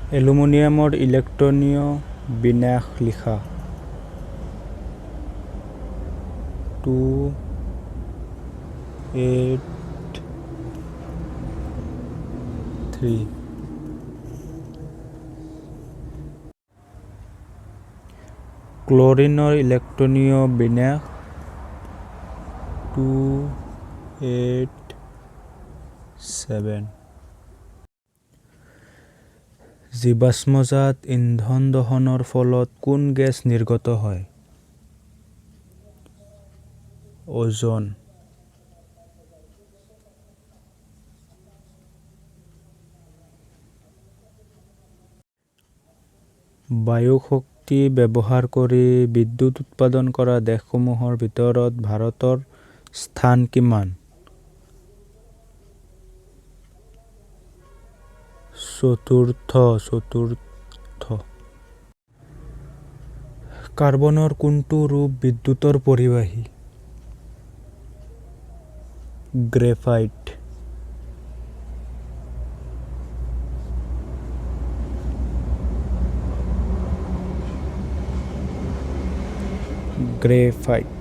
এলুমিনিয়ামৰ ইলেক্ট্ৰনীয় বিন্যাস লিখা। 283 ক্লৰিনৰ ইলেক্ট্ৰনীয় বিন্যাস 287 জীৱাশ্মজাত ইন্ধন দহনৰ ফলত কোন গেছ নিৰ্গত হয়? ওজন। বায়ু শক্তি ব্যৱহাৰ কৰি বিদ্যুৎ উৎপাদন কৰা দেশসমূহৰ ভিতৰত ভাৰতৰ স্থান কিমান? চতুৰ্থ। কাৰ্বনৰ কোনটো ৰূপ বিদ্যুতৰ পৰিবাহী? গ্ৰেফাইট। গ্ৰেফাইট।